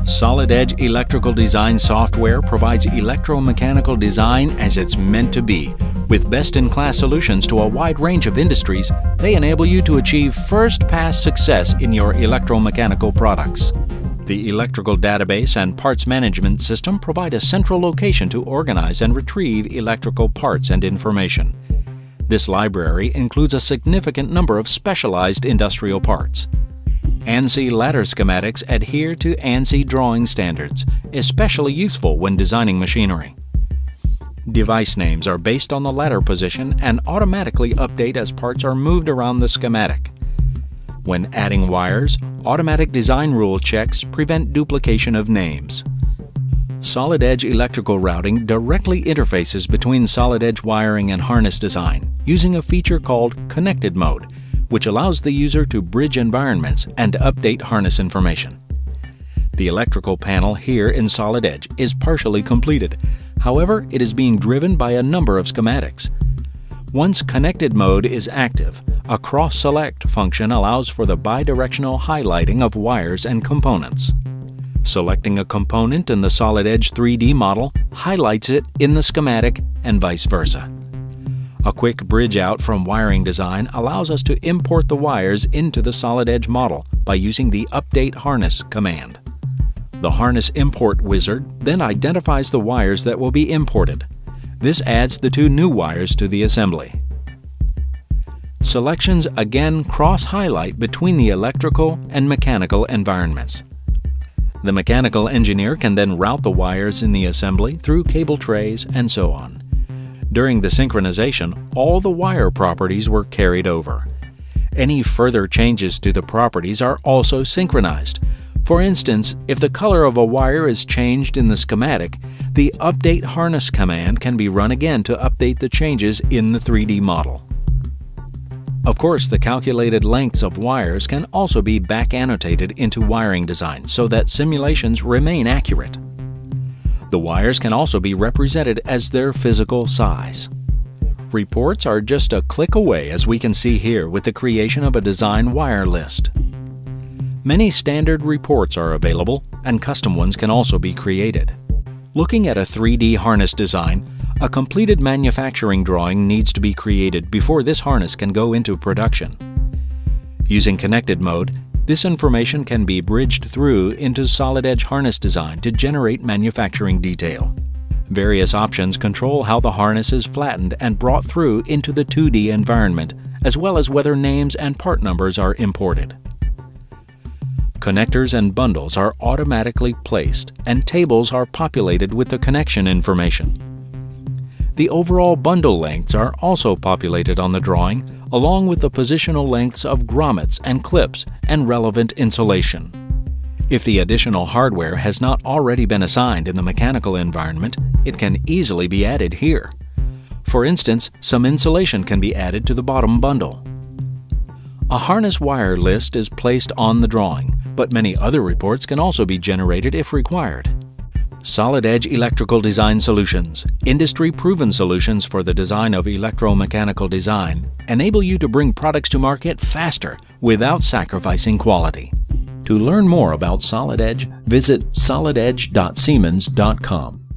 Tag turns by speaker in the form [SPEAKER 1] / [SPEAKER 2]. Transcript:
[SPEAKER 1] Solid Edge electrical design software provides electromechanical design as it's meant to be. With best-in-class solutions to a wide range of industries, they enable you to achieve first-pass success in your electromechanical products. The electrical database and parts management system provide a central location to organize and retrieve electrical parts and information. This library includes a significant number of specialized industrial parts. ANSI ladder schematics adhere to ANSI drawing standards, especially useful when designing machinery. Device names are based on the ladder position and automatically update as parts are moved around the schematic. When adding wires, automatic design rule checks prevent duplication of names. Solid Edge electrical routing directly interfaces between solid edge wiring and harness design using a feature called Connected Mode, which allows the user to bridge environments and update harness information. The electrical panel here in Solid Edge is partially completed. However, it is being driven by a number of schematics. Once Connected Mode is active, a Cross-Select function allows for the bidirectional highlighting of wires and components. Selecting a component in the Solid Edge 3D model highlights it in the schematic and vice versa. A quick bridge out from wiring design allows us to import the wires into the Solid Edge model by using the Update Harness command. The Harness Import wizard then identifies the wires that will be imported. This adds the two new wires to the assembly. Selections again cross-highlight between the electrical and mechanical environments. The mechanical engineer can then route the wires in the assembly through cable trays and so on. During the synchronization, all the wire properties were carried over. Any further changes to the properties are also synchronized. For instance, if the color of a wire is changed in the schematic, the Update Harness command can be run again to update the changes in the 3D model. Of course, the calculated lengths of wires can also be back-annotated into wiring design so that simulations remain accurate. The wires can also be represented as their physical size. Reports are just a click away, as we can see here with the creation of a design wire list. Many standard reports are available, and custom ones can also be created. Looking at a 3D harness design, a completed manufacturing drawing needs to be created before this harness can go into production. Using Connected Mode, this information can be bridged through into Solid Edge harness design to generate manufacturing detail. Various options control how the harness is flattened and brought through into the 2D environment, as well as whether names and part numbers are imported. Connectors and bundles are automatically placed, and tables are populated with the connection information. The overall bundle lengths are also populated on the drawing, along with the positional lengths of grommets and clips and relevant insulation. If the additional hardware has not already been assigned in the mechanical environment, it can easily be added here. For instance, some insulation can be added to the bottom bundle. A harness wire list is placed on the drawing, but many other reports can also be generated if required. Solid Edge Electrical Design Solutions, industry-proven solutions for the design of electromechanical design, enable you to bring products to market faster without sacrificing quality. To learn more about Solid Edge, visit solidedge.siemens.com.